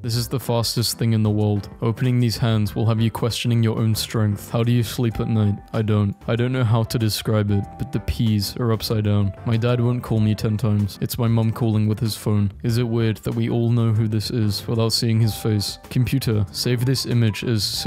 This is the fastest thing in the world. Opening these hands will have you questioning your own strength. How do you sleep at night? I don't know how to describe it, but the P's are upside down. My dad won't call me 10 times. It's my mum calling with his phone. Is it weird that we all know who this is without seeing his face? Computer, save this image as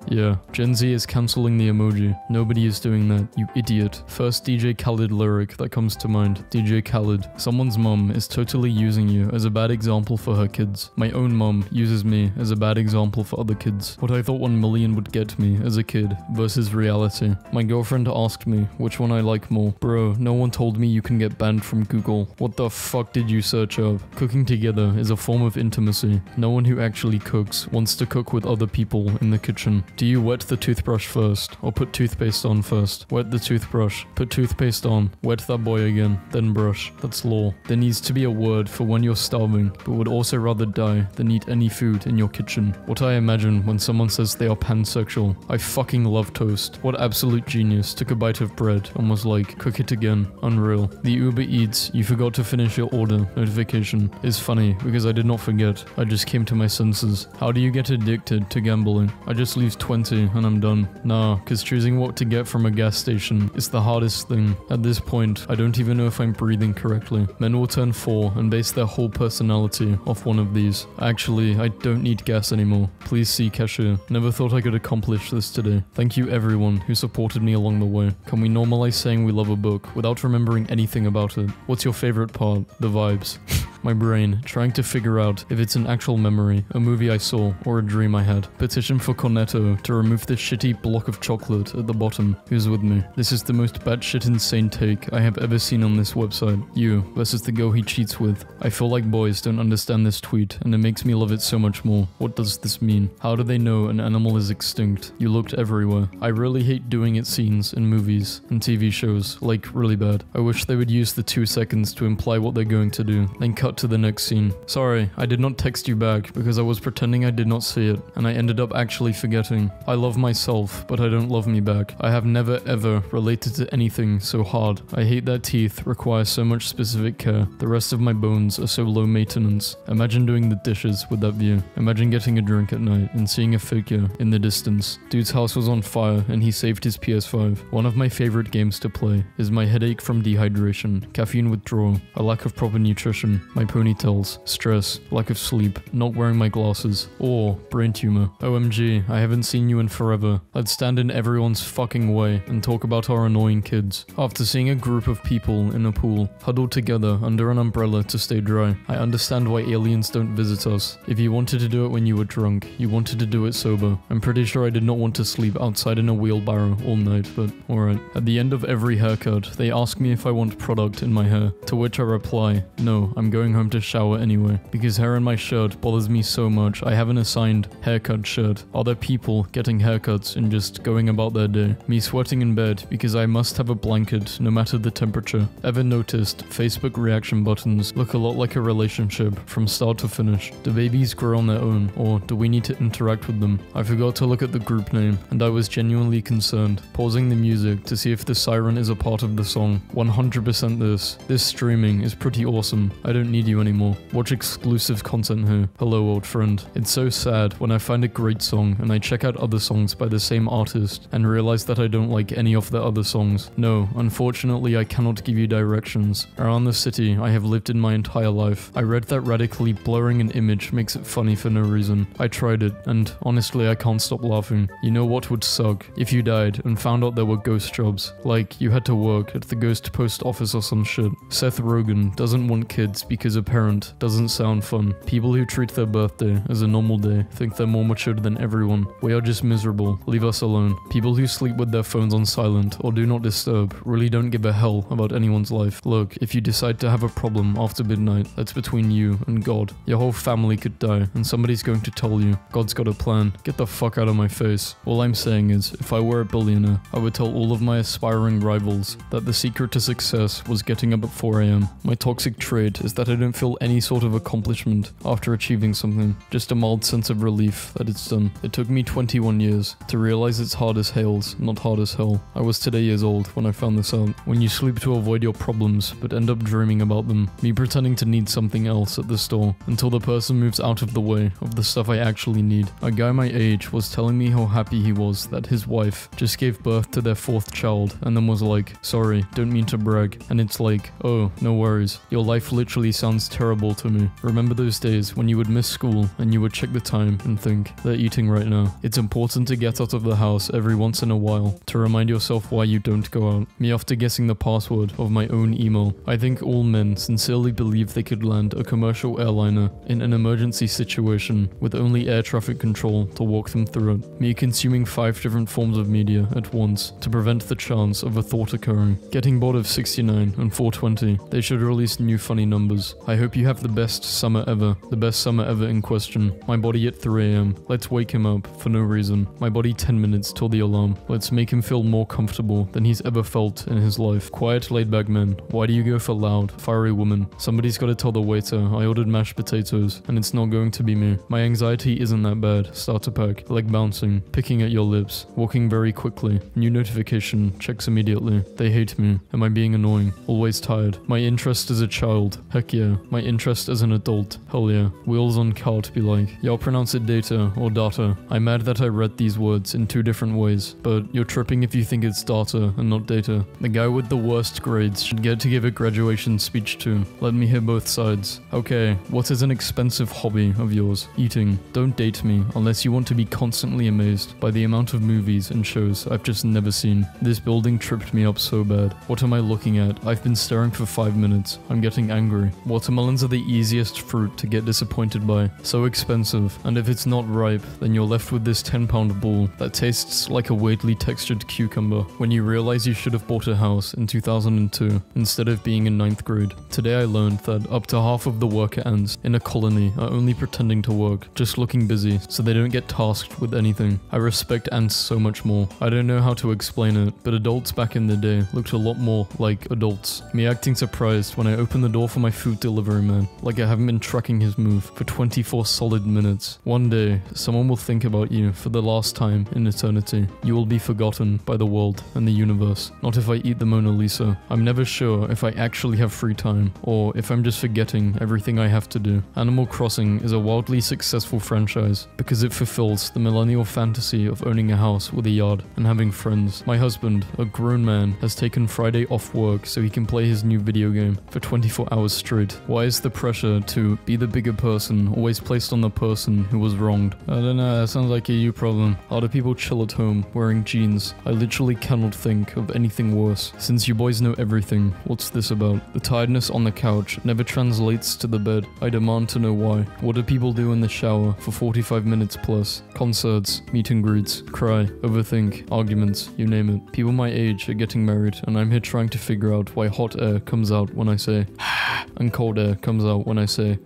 yeah. Gen Z is cancelling the emoji. Nobody is doing that, you idiot. First DJ Khaled lyric that comes to mind. DJ Khaled. Someone's mum is totally using you as a bad example for her kids. My own mum uses me as a bad example for other kids. What I thought 1 million would get me as a kid versus reality. My girlfriend asked me which one I like more. Bro, no one told me you can get banned from Google. What the fuck did you search up? Cooking together is a form of intimacy. No one who actually cooks wants to cook with other people in the kitchen. Do you wet the toothbrush first or put toothpaste on first? Wet the toothbrush, put toothpaste on, wet that boy again, then brush. That's law. There needs to be a word for when you're starving, but would also rather die than eat any food in your kitchen. What I imagine when someone says they are pansexual. I fucking love toast. What absolute genius took a bite of bread and was like, cook it again. Unreal. The Uber Eats, you forgot to finish your order notification is funny because I did not forget. I just came to my senses. How do you get addicted to gambling? I just lose 20 and I'm done. Nah, cause choosing what to get from a gas station is the hardest thing. At this point, I don't even know if I'm breathing correctly. Men will turn 4 and base their whole personality off one of these. Actually, I don't need gas anymore. Please see cashier. Never thought I could accomplish this today. Thank you everyone who supported me along the way. Can we normalize saying we love a book without remembering anything about it? What's your favorite part? The vibes. My brain, trying to figure out if it's an actual memory, a movie I saw, or a dream I had. Petition for Cornetto to remove this shitty block of chocolate at the bottom. Who's with me? This is the most batshit insane take I have ever seen on this website. You versus the girl he cheats with. I feel like boys don't understand this tweet, and it makes me love it so much more. What does this mean? How do they know an animal is extinct? You looked everywhere. I really hate doing it scenes in movies and TV shows, like really bad. I wish they would use the 2 seconds to imply what they're going to do, then cut to the next scene. Sorry, I did not text you back because I was pretending I did not see it, and I ended up actually forgetting. I love myself, but I don't love me back. I have never ever related to anything so hard. I hate that teeth require so much specific care. The rest of my bones are so low maintenance. Imagine doing the dishes with that view. Imagine getting a drink at night and seeing a figure in the distance. Dude's house was on fire and he saved his PS5. One of my favorite games to play is my headache from dehydration, caffeine withdrawal, a lack of proper nutrition, my ponytails, stress, lack of sleep, not wearing my glasses, or brain tumor. OMG, I haven't seen you in forever. Let's stand in everyone's fucking way and talk about our annoying kids. After seeing a group of people in a pool, huddled together under an umbrella to stay dry, I understand why aliens don't visit us. If you wanted to do it when you were drunk, you wanted to do it sober. I'm pretty sure I did not want to sleep outside in a wheelbarrow all night, but alright. At the end of every haircut, they ask me if I want product in my hair, to which I reply, no, I'm going home to shower anyway, because hair in my shirt bothers me so much. I have an assigned haircut shirt. Are there people getting haircuts and just going about their day? Me sweating in bed because I must have a blanket no matter the temperature. Ever noticed Facebook reaction buttons look a lot like a relationship from start to finish? Do babies grow on their own, or do we need to interact with them? I forgot to look at the group name, and I was genuinely concerned, pausing the music to see if the siren is a part of the song. 100% this. This streaming is pretty awesome. I don't need you anymore. Watch exclusive content here. Hello old friend. It's so sad when I find a great song and I check out other songs by the same artist and realize that I don't like any of their other songs. No, unfortunately I cannot give you directions. Around the city I have lived in my entire life. I read that radically blurring an image makes it funny for no reason. I tried it, and honestly I can't stop laughing. You know what would suck? If you died and found out there were ghost jobs. Like, you had to work at the ghost post office or some shit. Seth Rogen doesn't want kids because a parent doesn't sound fun. People who treat their birthday as a normal day think they're more matured than everyone. We are just miserable. Leave us alone. People who sleep with their phones on silent or do not disturb really don't give a hell about anyone's life. Look, if you decide to have a problem after midnight, that's between you and God. Your whole family could die and somebody's going to tell you, God's got a plan. Get the fuck out of my face. All I'm saying is, if I were a billionaire, I would tell all of my aspiring rivals that the secret to success was getting up at 4 AM. My toxic trait is that I I don't feel any sort of accomplishment after achieving something, just a mild sense of relief that it's done. It took me 21 years to realize it's hard as hails, not hard as hell. I was today years old when I found this out. When you sleep to avoid your problems, but end up dreaming about them. Me pretending to need something else at the store, until the person moves out of the way of the stuff I actually need. A guy my age was telling me how happy he was that his wife just gave birth to their 4th child, and then was like, sorry, don't mean to brag. And it's like, oh, no worries. Your life literally sounds terrible to me. Remember those days when you would miss school and you would check the time and think, they're eating right now. It's important to get out of the house every once in a while to remind yourself why you don't go out. Me after guessing the password of my own email. I think all men sincerely believe they could land a commercial airliner in an emergency situation with only air traffic control to walk them through it. Me consuming 5 different forms of media at once to prevent the chance of a thought occurring. Getting bored of 69 and 420. They should release new funny numbers. I hope you have the best summer ever. The best summer ever in question. My body at 3 AM. Let's wake him up for no reason. My body 10 minutes till the alarm. Let's make him feel more comfortable than he's ever felt in his life. Quiet, laid-back men. Why do you go for loud, fiery woman? Somebody's gotta tell the waiter I ordered mashed potatoes, and it's not going to be me. My anxiety isn't that bad. Starter pack. Leg bouncing. Picking at your lips. Walking very quickly. New notification. Checks immediately. They hate me. Am I being annoying? Always tired. My interest as a child. Heck yeah. My interest as an adult. Hell yeah. Wheels on car to be like. Y'all pronounce it data or data. I'm mad that I read these words in 2 different ways, but you're tripping if you think it's data and not data. The guy with the worst grades should get to give a graduation speech too. Let me hear both sides. Okay, what is an expensive hobby of yours? Eating. Don't date me unless you want to be constantly amazed by the amount of movies and shows I've just never seen. This building tripped me up so bad. What am I looking at? I've been staring for 5 minutes. I'm getting angry. Watermelons are the easiest fruit to get disappointed by. So expensive, and if it's not ripe, then you're left with this 10-pound ball that tastes like a weirdly textured cucumber when you realize you should have bought a house in 2002 instead of being in 9th grade. Today I learned that up to half of the worker ants in a colony are only pretending to work, just looking busy, so they don't get tasked with anything. I respect ants so much more. I don't know how to explain it, but adults back in the day looked a lot more like adults. Me acting surprised when I opened the door for my food delivery man, like I haven't been tracking his move for 24 solid minutes. One day, someone will think about you for the last time in eternity. You will be forgotten by the world and the universe. Not if I eat the Mona Lisa. I'm never sure if I actually have free time, or if I'm just forgetting everything I have to do. Animal Crossing is a wildly successful franchise because it fulfills the millennial fantasy of owning a house with a yard and having friends. My husband, a grown man, has taken Friday off work so he can play his new video game for 24 hours straight. Why is the pressure to be the bigger person always placed on the person who was wronged? I don't know, that sounds like a you problem. How do people chill at home wearing jeans? I literally cannot think of anything worse. Since you boys know everything, what's this about? The tiredness on the couch never translates to the bed. I demand to know why. What do people do in the shower for 45 minutes plus? Concerts, meet and greets, cry, overthink, arguments, you name it. People my age are getting married, and I'm here trying to figure out why hot air comes out when I say and cold air comes out when I say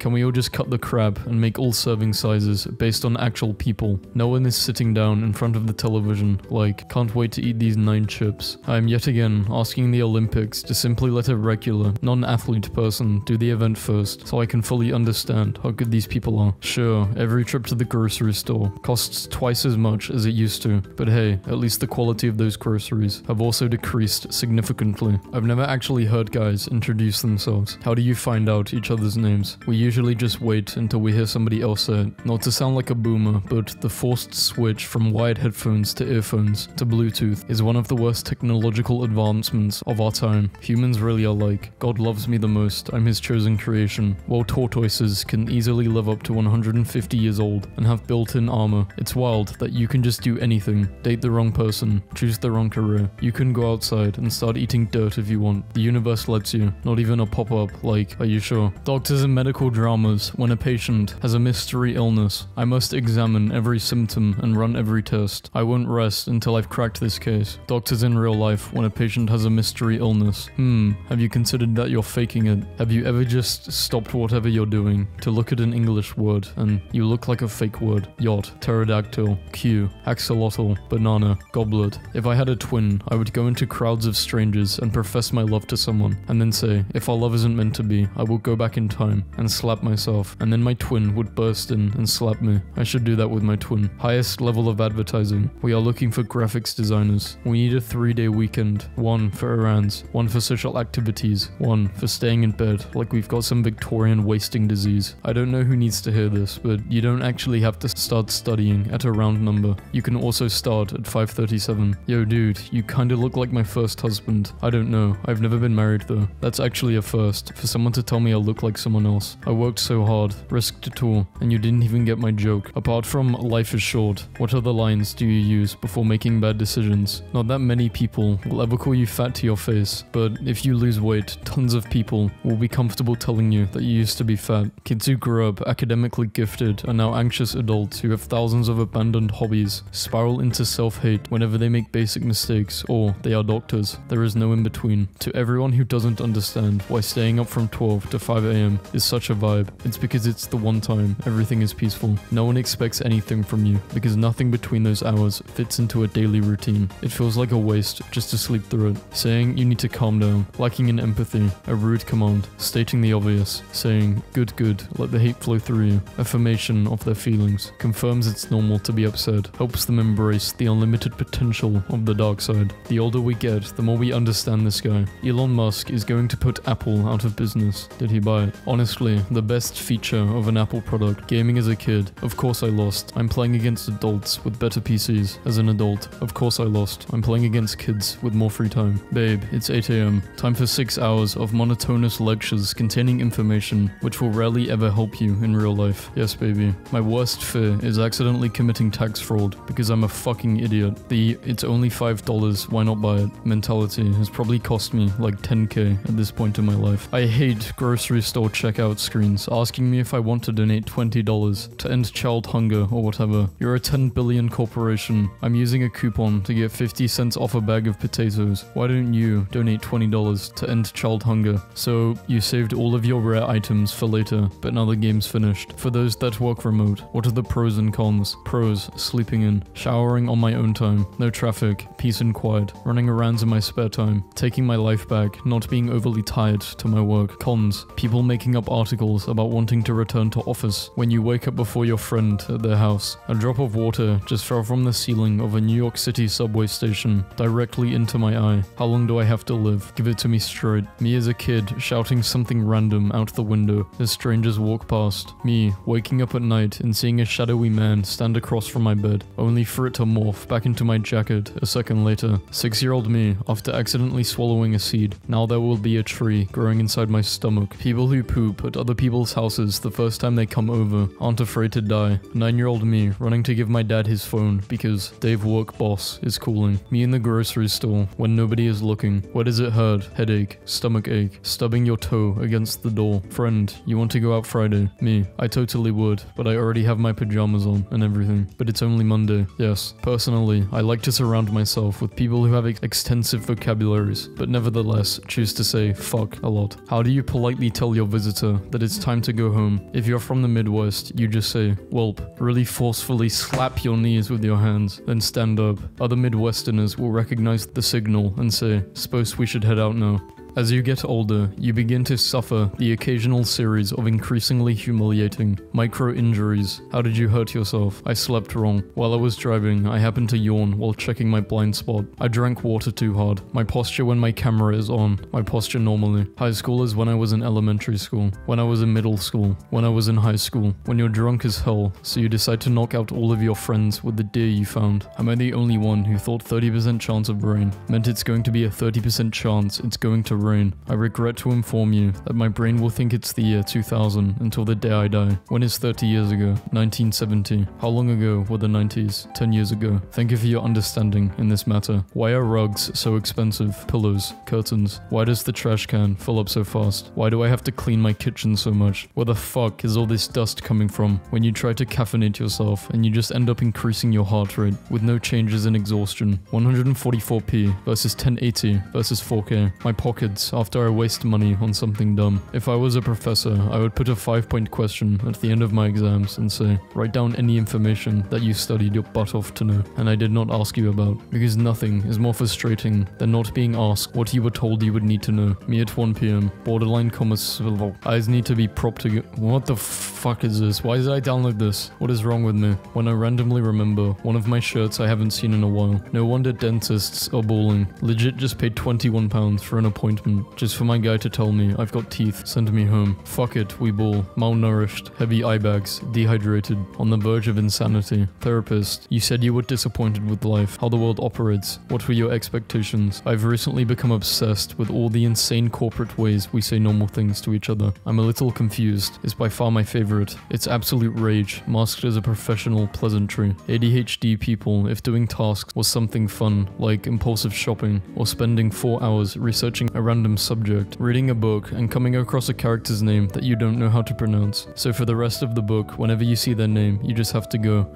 Can we all just cut the crap and make all serving sizes based on actual people? No one is sitting down in front of the television like, can't wait to eat these 9 chips. I am yet again asking the Olympics to simply let a regular, non-athlete person do the event first so I can fully understand how good these people are. Sure, every trip to the grocery store costs twice as much as it used to, but hey, at least the quality of those groceries have also decreased significantly. I've never actually heard guys introduce themselves. How do you find out each other's names? We usually just wait until we hear somebody else say it. Not to sound like a boomer, but the forced switch from wired headphones to earphones to Bluetooth is one of the worst technological advancements of our time. Humans really are like, God loves me the most, I'm his chosen creation. While tortoises can easily live up to 150 years old and have built-in armor, it's wild that you can just do anything. Date the wrong person, choose the wrong career. You can go outside and start eating dirt if you want. The universe lets you. Not even a pop-up like, are you sure? Doctors and medical dramas when a patient has a mystery illness. I must examine every symptom and run every test. I won't rest until I've cracked this case. Doctors in real life when a patient has a mystery illness. Have you considered that you're faking it? Have you ever just stopped whatever you're doing to look at an English word and you look like a fake word? Yacht, pterodactyl, Q, axolotl, banana, goblet. If I had a twin, I would go into crowds of strangers and profess my love to someone, and then say, if our love isn't meant to be, I will go back in time and slap myself, and then my twin would burst in and slap me. I should do that with my twin. Highest level of advertising. We are looking for graphics designers. We need a 3-day weekend. 1 for errands, 1 for social activities, 1 for staying in bed like we've got some Victorian wasting disease. I don't know who needs to hear this, but you don't actually have to start studying at a round number. You can also start at 5:37. Yo dude, you kinda look like my first husband. I don't know, I've never been married though. That's actually a first, for someone to tell me I look like someone else. I worked so hard, risked it all, and you didn't even get my joke. Apart from life is short, what other lines do you use before making bad decisions? Not that many people will ever call you fat to your face, but if you lose weight, tons of people will be comfortable telling you that you used to be fat. Kids who grew up academically gifted are now anxious adults who have thousands of abandoned hobbies, spiral into self-hate whenever they make basic mistakes, or they are doctors. There is no in between. To everyone who doesn't understand why staying up from 12 to 5 AM is such a vibe, it's because it's the one time everything is peaceful. No one expects anything from you, because nothing between those hours fits into a daily routine. It feels like a waste just to sleep through it. Saying you need to calm down, lacking in empathy, a rude command, stating the obvious, saying good, let the hate flow through you, affirmation of their feelings, confirms it's normal to be upset, helps them embrace the unlimited potential of the dark side. The older we get, the more we understand this guy. Elon Musk is going to put Apple out of business. Did he buy it? Honestly, the best feature of an Apple product. Gaming as a kid. Of course I lost. I'm playing against adults with better PCs. As an adult, of course I lost. I'm playing against kids with more free time. Babe, it's 8 AM. Time for 6 hours of monotonous lectures containing information which will rarely ever help you in real life. Yes, baby. My worst fear is accidentally committing tax fraud because I'm a fucking idiot. The it's only $5, why not buy it mentality has probably cost me like 10k at this point in my life. I hate grocery store checkout screens asking me if I want to donate $20 to end child hunger or whatever. You're a 10 billion corporation. I'm using a coupon to get 50 cents off a bag of potatoes. Why don't you donate $20 to end child hunger? So you saved all of your rare items for later, but now the game's finished. For those that work remote, what are the pros and cons? Pros, sleeping in, showering on my own time, no traffic, peace and quiet, running errands in my spare time, taking my life back, not being overly tired to my work. Cons, people making up articles about wanting to return to office when you wake up before your friend at their house. A drop of water just fell from the ceiling of a New York City subway station directly into my eye. How long do I have to live? Give it to me straight. Me as a kid shouting something random out the window as strangers walk past. Me waking up at night and seeing a shadowy man stand across from my bed, only for it to morph back into my jacket a second later. 6-year-old me after accidentally swallowing a seed. Now there will be a tree growing inside my stomach. People who poop at other people's houses the first time they come over aren't afraid to die. 9-year-old me running to give my dad his phone because Dave work boss is calling. Me in the grocery store when nobody is looking. Where does it hurt? Headache, stomach ache, stubbing your toe against the door. Friend, you want to go out Friday? Me, I totally would, but I already have my pajamas on and everything. But it's only Monday. Yes, personally, I like to surround myself with people who have extensive vocabularies, but nevertheless choose to say fuck a lot. How do you politely tell your visitor that it's time to go home? If you're from the Midwest, you just say, "Welp," really forcefully slap your knees with your hands, then stand up. Other Midwesterners will recognize the signal and say, "Suppose we should head out now." As you get older, you begin to suffer the occasional series of increasingly humiliating micro-injuries. How did you hurt yourself? I slept wrong. While I was driving, I happened to yawn while checking my blind spot. I drank water too hard. My posture when my camera is on. My posture normally. High school is when I was in elementary school. When I was in middle school. When I was in high school. When you're drunk as hell, so you decide to knock out all of your friends with the deer you found. Am I the only one who thought 30% chance of rain meant it's going to be a 30% chance it's going to rain. I regret to inform you that my brain will think it's the year 2000 until the day I die. When is 30 years ago? 1970. How long ago were the 90s? 10 years ago. Thank you for your understanding in this matter. Why are rugs so expensive? Pillows, curtains. Why does the trash can fill up so fast? Why do I have to clean my kitchen so much? Where the fuck is all this dust coming from? When you try to caffeinate yourself and you just end up increasing your heart rate with no changes in exhaustion. 144p versus 1080 versus 4K. My pockets after I waste money on something dumb. If I was a professor, I would put a 5-point question at the end of my exams and say, write down any information that you studied your butt off to know and I did not ask you about, because nothing is more frustrating than not being asked what you were told you would need to know. Me at 1 p.m. Borderline commas. Eyes need to be propped to what the fuck is this? Why did I download this? What is wrong with me? When I randomly remember one of my shirts I haven't seen in a while. No wonder dentists are balling. Legit just paid £21 for an appointment just for my guy to tell me I've got teeth. Send me home. Fuck it, we ball. Malnourished, heavy eye bags, dehydrated, on the verge of insanity. Therapist, you said you were disappointed with life, how the world operates. What were your expectations? I've recently become obsessed with all the insane corporate ways we say normal things to each other. I'm a little confused. It's by far my favorite. It's absolute rage, masked as a professional pleasantry. ADHD people, if doing tasks was something fun, like impulsive shopping, or spending 4 hours researching a random subject, reading a book and coming across a character's name that you don't know how to pronounce. So for the rest of the book, whenever you see their name, you just have to go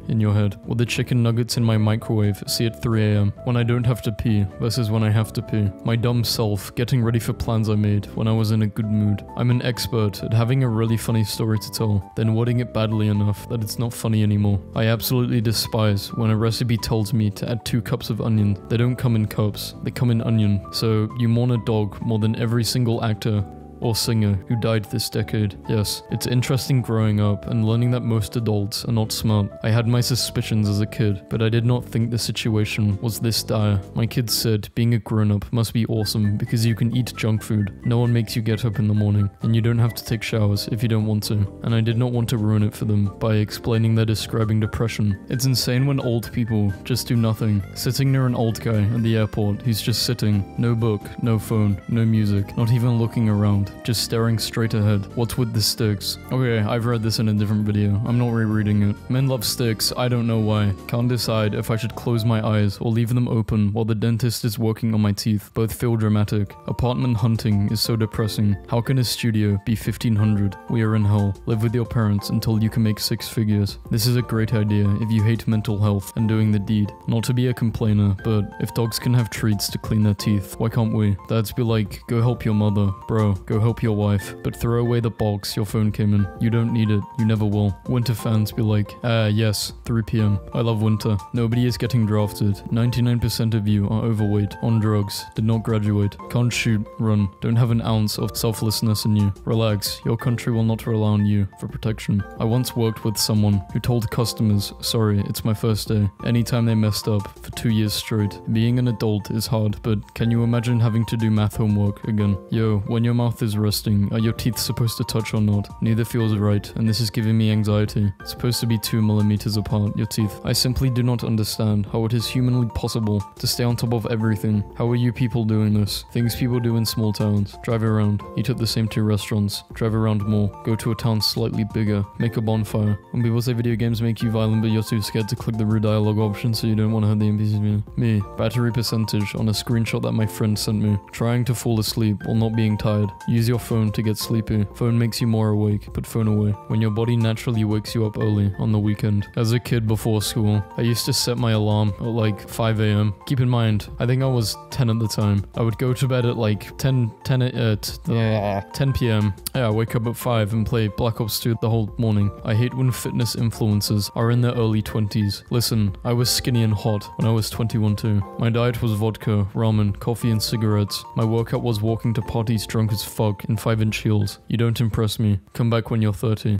in your head. Or the chicken nuggets in my microwave see at 3 a.m. when I don't have to pee versus when I have to pee. My dumb self getting ready for plans I made when I was in a good mood. I'm an expert at having a really funny story to tell, then wording it badly enough that it's not funny anymore. I absolutely despise when a recipe tells me to add 2 cups of onion. They don't come in cups, they come in onion. So you mourn a dog more than every single actor or singer who died this decade. Yes, it's interesting growing up and learning that most adults are not smart. I had my suspicions as a kid, but I did not think the situation was this dire. My kids said being a grown-up must be awesome because you can eat junk food. No one makes you get up in the morning, and you don't have to take showers if you don't want to. And I did not want to ruin it for them by explaining they're describing depression. It's insane when old people just do nothing. Sitting near an old guy at the airport who's just sitting, no book, no phone, no music, not even looking around. Just staring straight ahead. What's with the sticks? Okay, I've read this in a different video. I'm not rereading it. Men love sticks, I don't know why. Can't decide if I should close my eyes or leave them open while the dentist is working on my teeth. Both feel dramatic. Apartment hunting is so depressing. How can a studio be 1500? We are in hell. Live with your parents until you can make 6 figures. This is a great idea if you hate mental health and doing the deed. Not to be a complainer, but if dogs can have treats to clean their teeth, why can't we? Dads be like, go help your mother. Bro, go help your wife, but throw away the box your phone came in. You don't need it. You never will. Winter fans be like, yes, 3 p.m. I love winter. Nobody is getting drafted. 99% of you are overweight, on drugs, did not graduate, can't shoot, run, don't have an ounce of selflessness in you. Relax, your country will not rely on you for protection. I once worked with someone who told customers, sorry, it's my first day, anytime they messed up for 2 years straight. Being an adult is hard, but can you imagine having to do math homework again? Yo, when your mouth is resting, are your teeth supposed to touch or not? Neither feels right, and this is giving me anxiety. It's supposed to be 2 millimeters apart, your teeth. I simply do not understand how it is humanly possible to stay on top of everything. How are you people doing this? Things people do in small towns. Drive around, eat at the same 2 restaurants, drive around more, go to a town slightly bigger, make a bonfire. When people say video games make you violent but you're too scared to click the rude dialogue option so you don't want to hurt the NPCs. Me, battery percentage on a screenshot that my friend sent me. Trying to fall asleep while not being tired. Use your phone to get sleepy. Phone makes you more awake. Put phone away. When your body naturally wakes you up early on the weekend. As a kid before school, I used to set my alarm at like 5 a.m. Keep in mind, I think I was 10 at the time. I would go to bed at like 10 p.m. Yeah, wake up at 5 and play Black Ops 2 the whole morning. I hate when fitness influencers are in their early 20s. Listen, I was skinny and hot when I was 21 too. My diet was vodka, ramen, coffee and cigarettes. My workout was walking to parties drunk as fuck in 5-inch heels. You don't impress me. Come back when you're 30.